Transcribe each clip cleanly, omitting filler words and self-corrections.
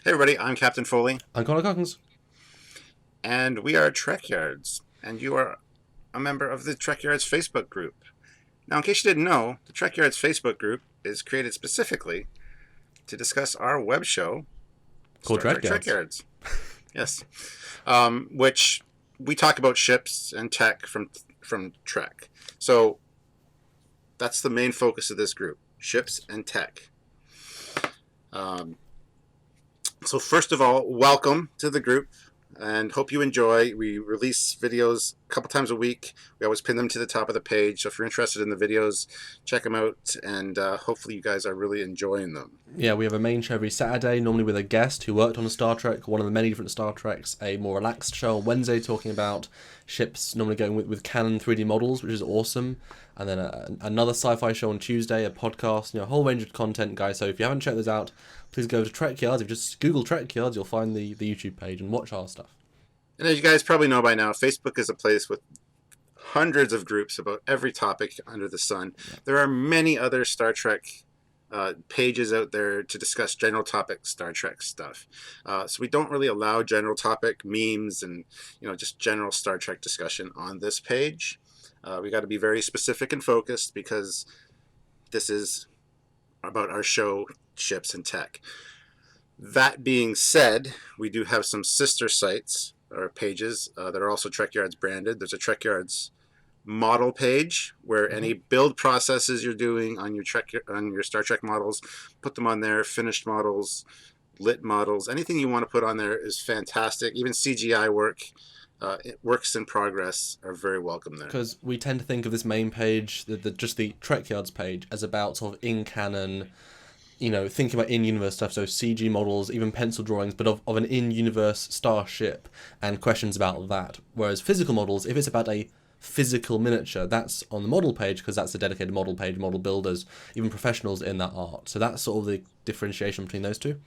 Hey everybody, I'm Captain Foley, I'm Connor Cockins. and we are Trekyards, and you are a member of the Trekyards Facebook group. Now, in case you didn't know, the Trekyards Facebook group is created specifically to discuss our web show, Called Star Trek Trekyards. Trekyards. Yes, which we talk about ships and tech from Trek. So that's the main focus of this group: ships and tech. Um, so first of all, welcome to the group. And hope you enjoy. We release videos a couple times a week. We always pin them to the top of the page. So if you're interested in the videos, check them out. And hopefully you guys are really enjoying them. Yeah, we have a main show every Saturday, normally with a guest who worked on a Star Trek, one of the many different Star Treks. A more relaxed show on Wednesday talking about ships, normally going with canon 3D models, which is awesome. And then another sci-fi show on Tuesday, a podcast, a whole range of content, guys. So if you haven't checked those out, please go to Trekyards. If you just Google Trekyards, you'll find the YouTube page and watch our stuff. And as you guys probably know by now, Facebook is a place with hundreds of groups about every topic under the sun. There are many other Star Trek pages out there to discuss general topic Star Trek stuff. So we don't really allow general topic memes and just general Star Trek discussion on this page. We got to be very specific and focused because this is about our show, ships and tech. That being said, we do have some sister sites or pages that are also Trekyards branded. There's a Trekyards model page where any build processes you're doing on your Star Trek models, put them on there. Finished models, lit models, anything you want to put on there is fantastic. Even CGI work, works in progress, are very welcome there. Because we tend to think of this main page, just the Trekyards page, as about sort of in canon, thinking about in-universe stuff, so CG models, even pencil drawings, but of an in-universe starship and questions about that. Whereas physical models, if it's about a physical miniature, that's on the model page because that's a dedicated model page, model builders, even professionals in that art. So that's sort of the differentiation between those two.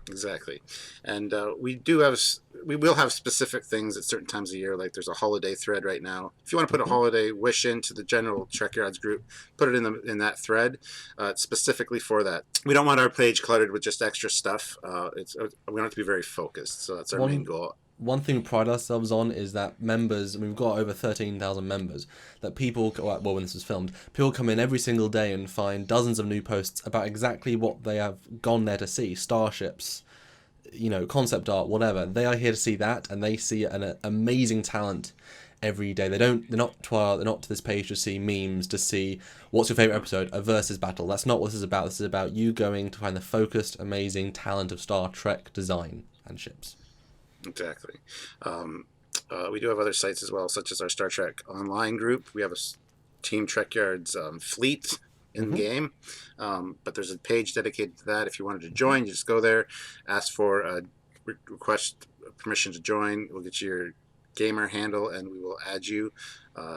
Exactly. And we will have specific things at certain times of year, like there's a holiday thread right now. If you want to put a holiday wish into the general Trekyards group, put it in that thread specifically for that. We don't want our page cluttered with just extra stuff. We want it to be very focused, so that's our main goal. One thing we pride ourselves on is that members, and we've got over 13,000 members, that people, when this was filmed, people come in every single day and find dozens of new posts about exactly what they have gone there to see. Starships, concept art, whatever. They are here to see that, and they see an amazing talent every day. They're not to this page to see memes, to see what's your favourite episode, a versus battle. That's not what this is about. This is about you going to find the focused, amazing talent of Star Trek design and ships. Exactly. We do have other sites as well, such as our Star Trek online group. We have a Team Trekyards fleet in game, but there's a page dedicated to that. If you wanted to join, you just go there, ask for request permission to join. We'll get you your gamer handle and we will add you.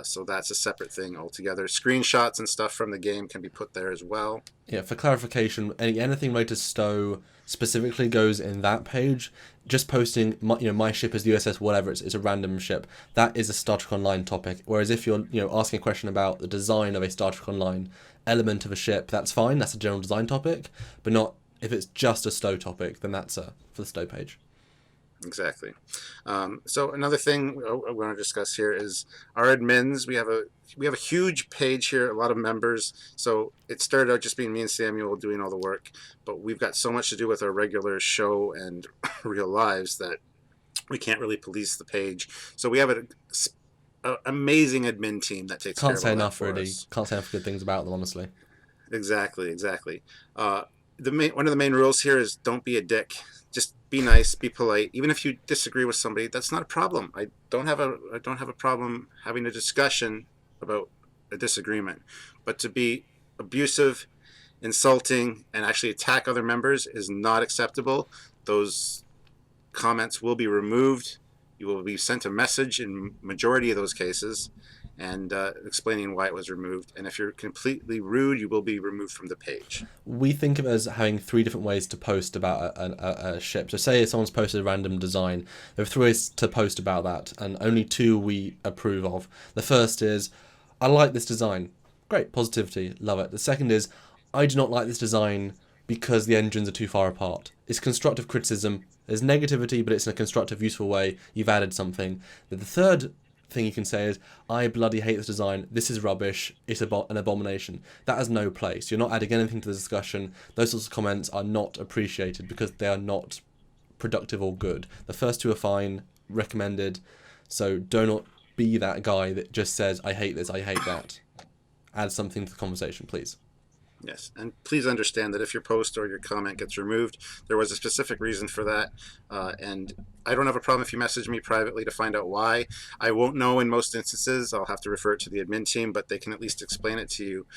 So that's a separate thing altogether. Screenshots and stuff from the game can be put there as well. Yeah, for clarification, anything related to Stowe specifically goes in that page. Just posting my ship is the USS whatever, it's a random ship. That is a Star Trek Online topic. Whereas if you're asking a question about the design of a Star Trek Online element of a ship, that's fine. That's a general design topic, but not if it's just a Stowe topic. Then that's for the Stowe page. Exactly. So another thing I want to discuss here is our admins. We have a huge page here, a lot of members. So it started out just being me and Samuel doing all the work, but we've got so much to do with our regular show and real lives that we can't really police the page. So we have an amazing admin team that takes care of all that for us. Can't say enough good things about them, honestly. Exactly. One of the main rules here is don't be a dick. Just be nice, be polite. Even if you disagree with somebody, that's not a problem. I don't have a problem having a discussion about a disagreement. But to be abusive, insulting, and actually attack other members is not acceptable. Those comments will be removed. You will be sent a message in majority of those cases, and explaining why it was removed. And if you're completely rude, you will be removed from the page. We think of it as having three different ways to post about a ship. So say someone's posted a random design, there are three ways to post about that, and only two we approve of. The first is, I like this design. Great, positivity, love it. The second is, I do not like this design because the engines are too far apart. It's constructive criticism. There's negativity, but it's in a constructive, useful way. You've added something. But the third thing you can say is, I bloody hate this design. This is rubbish. It's an abomination. That has no place. You're not adding anything to the discussion. Those sorts of comments are not appreciated because they are not productive or good. The first two are fine, recommended. So do not be that guy that just says, I hate this, I hate that. Add something to the conversation, please. Yes, and please understand that if your post or your comment gets removed, there was a specific reason for that, and I don't have a problem if you message me privately to find out why. I won't know in most instances. I'll have to refer it to the admin team, but they can at least explain it to you.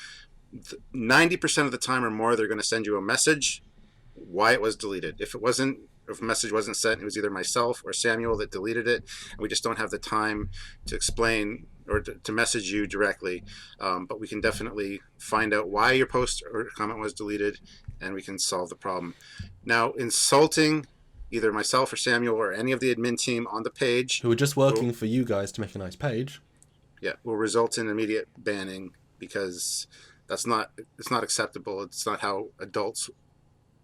90% of the time or more, they're going to send you a message why it was deleted. If a message wasn't sent, it was either myself or Samuel that deleted it, and we just don't have the time to explain or to message you directly, but we can definitely find out why your post or comment was deleted, and we can solve the problem. Now, insulting either myself or Samuel or any of the admin team on the page, who are just working for you guys to make a nice page, will result in immediate banning, because it's not acceptable. It's not how adults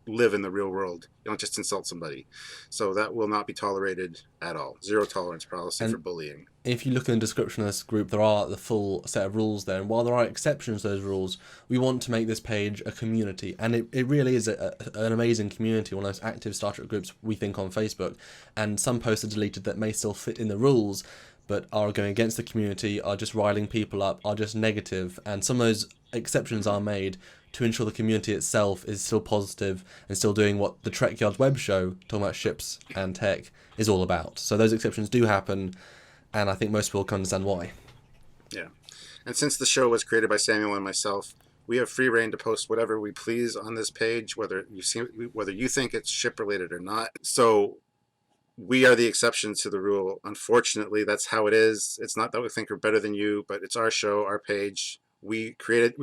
live in the real world. You don't just insult somebody. So that will not be tolerated at all. Zero tolerance policy for bullying. If you look in the description of this group, there are the full set of rules there. And while there are exceptions to those rules, we want to make this page a community. And it really is an amazing community, one of those active Star Trek groups we think on Facebook. And some posts are deleted that may still fit in the rules, but are going against the community, are just riling people up, are just negative. And some of those exceptions are made to ensure the community itself is still positive and still doing what the Trekyards web show, talking about ships and tech, is all about. So those exceptions do happen, and I think most people can understand why. Yeah. And since the show was created by Samuel and myself, we have free reign to post whatever we please on this page, whether you think it's ship related or not. So we are the exception to the rule. Unfortunately, that's how it is. It's not that we think we're better than you, but it's our show, our page. We created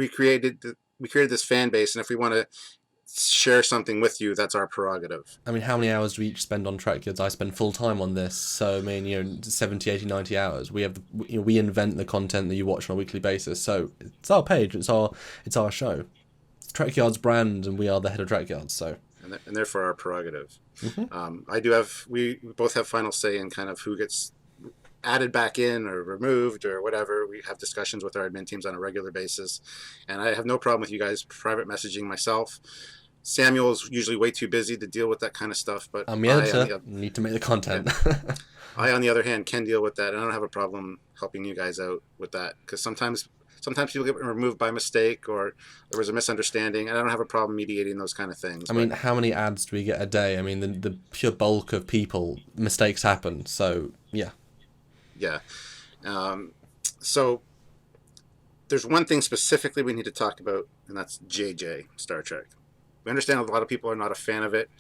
this fan base, and if we want to share something with you, that's our prerogative. I mean, how many hours do we each spend on Trekyards? I spend full time on this, so I mean, 70, 80, 90 hours. We invent the content that you watch on a weekly basis, so it's our page, it's our show. It's Trekyards brand, and we are the head of Trekyards, so. And therefore our prerogative. Mm-hmm. We both have final say in kind of who gets added back in or removed or whatever. We have discussions with our admin teams on a regular basis, and I have no problem with you guys private messaging myself. Samuel's usually way too busy to deal with that kind of stuff, but I'm the editor. Need to make the content. I, on the other hand, can deal with that, and I don't have a problem helping you guys out with that, because sometimes people get removed by mistake, or there was a misunderstanding, and I don't have a problem mediating those kind of things. I mean, how many ads do we get a day? I mean, the pure bulk of people, mistakes happen, so yeah. Yeah. So there's one thing specifically we need to talk about, and that's JJ Star Trek. We understand a lot of people are not a fan of it.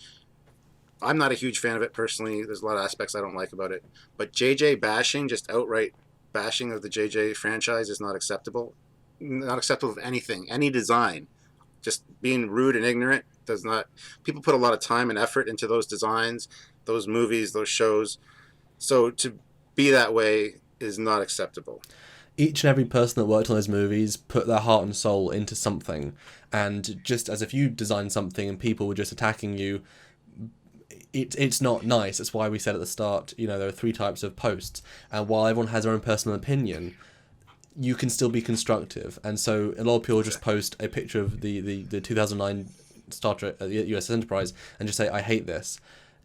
I'm not a huge fan of it personally. There's a lot of aspects I don't like about it. But JJ bashing, just outright bashing of the JJ franchise, is not acceptable. Not acceptable of anything, any design. Just being rude and ignorant does not... People put a lot of time and effort into those designs, those movies, those shows. So to be that way is not acceptable. Each and every person that worked on those movies put their heart and soul into something, and just as if you designed something and people were just attacking you, it's not nice. That's why we said at the start, there are 3 types of posts, and while everyone has their own personal opinion, you can still be constructive. And so a lot of people just post a picture of the 2009 Star Trek USS Enterprise and just say, I hate this.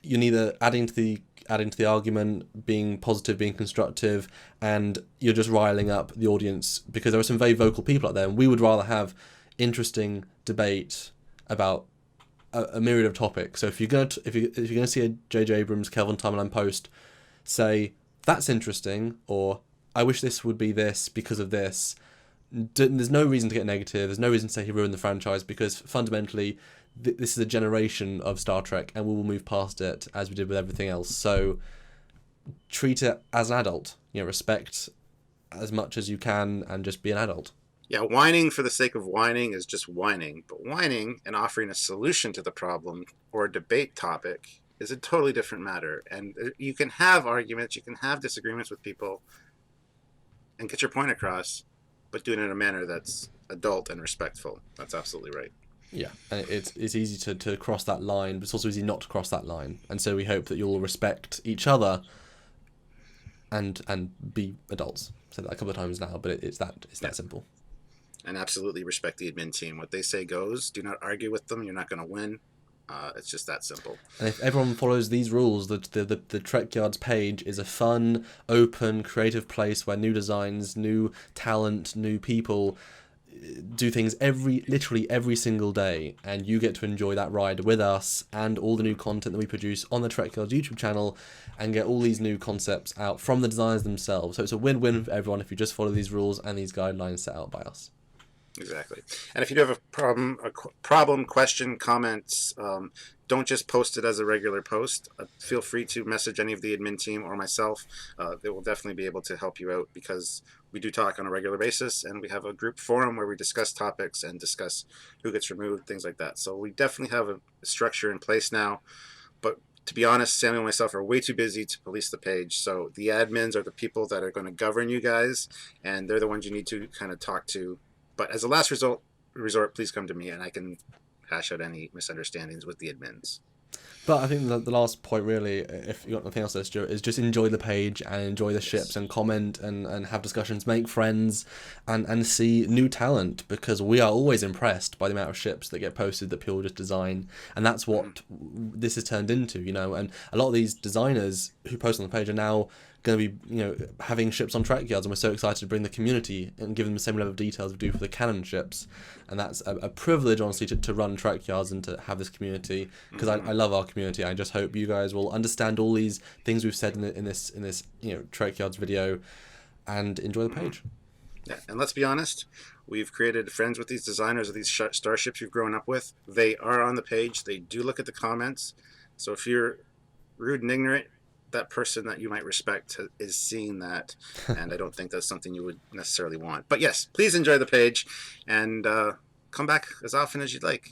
You're neither adding to the argument, being positive, being constructive, and you're just riling up the audience, because there are some very vocal people out there, and we would rather have interesting debate about a myriad of topics. So if you're going to see a J.J. Abrams Kelvin Timeline post, say that's interesting, or I wish this would be this because of this. There's no reason to get negative. There's no reason to say he ruined the franchise, because fundamentally this is a generation of Star Trek, and we will move past it as we did with everything else. So treat it as an adult. Respect as much as you can, and just be an adult. Yeah, whining for the sake of whining is just whining. But whining and offering a solution to the problem or a debate topic is a totally different matter. And you can have arguments, you can have disagreements with people and get your point across, but do it in a manner that's adult and respectful. That's absolutely right. Yeah, and it's easy to cross that line, but it's also easy not to cross that line. And so we hope that you'll respect each other and be adults. Said that a couple of times now, but it's that simple. And absolutely respect the admin team. What they say goes. Do not argue with them. You're not going to win. It's just that simple. And if everyone follows these rules, the Trekyards page is a fun, open, creative place where new designs, new talent, new people do things literally every single day, and you get to enjoy that ride with us and all the new content that we produce on the Trekyards YouTube channel, and get all these new concepts out from the designers themselves. So it's a win-win for everyone if you just follow these rules and these guidelines set out by us. Exactly. And if you do have a problem, question, comments, don't just post it as a regular post. Feel free to message any of the admin team or myself. They will definitely be able to help you out, because we do talk on a regular basis, and we have a group forum where we discuss topics and discuss who gets removed, things like that. So we definitely have a structure in place now. But to be honest, Samuel and myself are way too busy to police the page. So the admins are the people that are going to govern you guys, and they're the ones you need to kind of talk to. But as a last resort, please come to me, and I can hash out any misunderstandings with the admins. But I think the last point, really, if you've got nothing else to say, Stuart, is just enjoy the page and enjoy the ships and comment and have discussions, make friends, and see new talent, because we are always impressed by the amount of ships that get posted that people just design, and that's what this has turned into, you know. And a lot of these designers who post on the page are now going to be, you know, having ships on Trekyards, and we're so excited to bring the community and give them the same level of details we do for the canon ships. And that's a privilege, honestly, to run Trekyards and to have this community, because I love our community. I just hope you guys will understand all these things we've said in this you know, Trekyards video, and enjoy the page. Yeah, and let's be honest, we've created friends with these designers of these starships you've grown up with. They are on the page. They do look at the comments. So if you're rude and ignorant, that person that you might respect is seeing that, and I don't think that's something you would necessarily want. But yes, please enjoy the page, and come back as often as you'd like,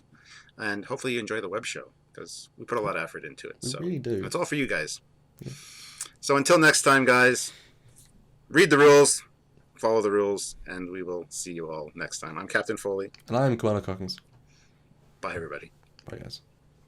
and hopefully you enjoy the web show, because we put a lot of effort into it. So we really do. It's all for you guys. Yeah. So until next time, guys, read the rules, follow the rules, and we will see you all next time. I'm Captain Foley. And I'm Commander Cockins. Bye, everybody. Bye, guys.